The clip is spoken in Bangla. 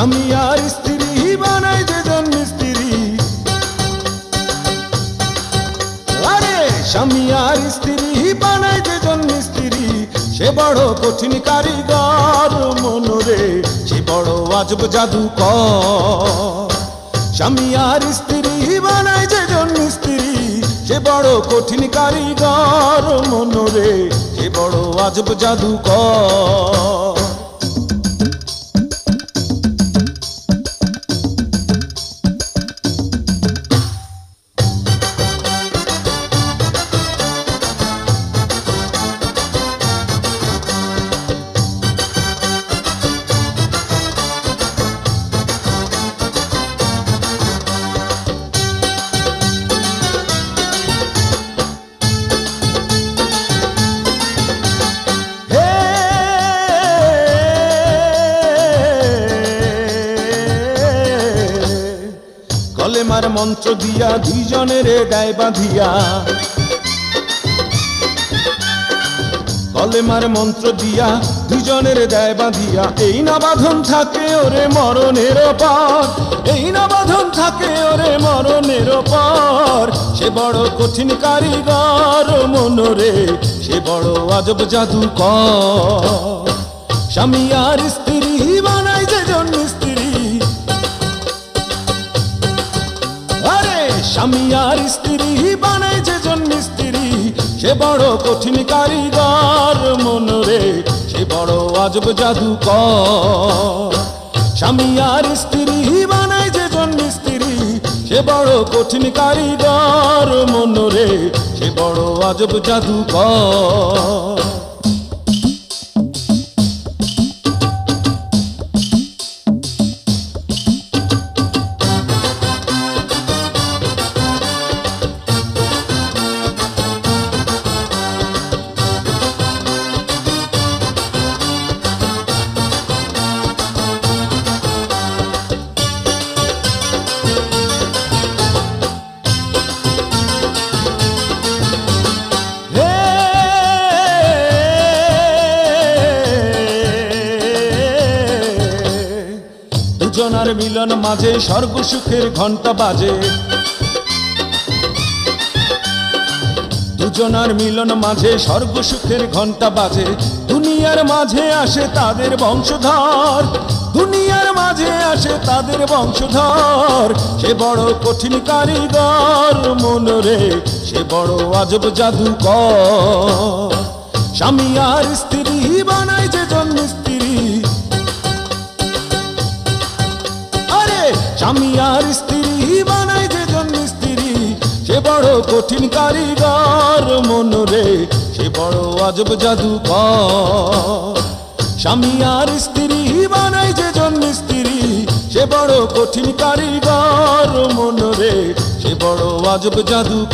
স্বামী আর স্ত্রী বানায় যেজন মিস্ত্রি, আরে স্বামী আর স্ত্রী বানায় যেজন মিস্ত্রি, সে বড় কঠিন কারিগর মনরে, সে বড় আজব জাদুকর। স্বামী আর স্ত্রী বানায় যেজন মিস্ত্রি, সে বড় কঠিন কারিগর মনরে, সে বড় আজব জাদুকর। কলেমার মন্ত্র দিয়া দুইজনের গায়ে বাঁধিয়া, কলেমার মন্ত্র দিয়া দুইজনের গায়ে বাঁধিয়া, এই না বাঁধন থাকে ওরে মরণের পর, এই না বাঁধন থাকে ওরে মরণের পর। সে বড় কঠিন কারিগর মনরে, সে বড় আজব জাদুকর। স্বামী আর স্ত্রী বানায় যেজন মিস্ত্রি, আরে স্বামী আর স্ত্রী বানায় যেজন মিস্ত্রি, সে বড় কঠিন কারিগর মনরে, সে বড় আজব জাদুকর। স্বামী আর স্ত্রী বানায় যেজন মিস্ত্রি, সে বড় কঠিন কারিগর মনরে, সে বড় আজব জাদুকর। দুজনার মিলন মাঝে স্বর্গ সুখের ঘন্টা বাজে, দুজনার মিলন মাঝে স্বর্গ সুখের ঘন্টা বাজে। দুনিয়ার মাঝে আসে তাদের বংশধর, দুনিয়ার মাঝে আসে তাদের বংশধর। সে বড় কঠিন কারিগর মনরে, সে বড় আজব জাদুকর। স্বামী আর স্ত্রী বানায় যেজন মিস্ত্রি, স্বামী আর স্ত্রী বানায় যেজন মিস্ত্রি, সে বড় কঠিন কারিগর মনরে, সে বড় আজব জাদুকর। স্বামী আর স্ত্রী বানায় যেজন মিস্ত্রি, সে বড় কঠিন কারিগর মনরে, সে বড় আজব জাদুকর।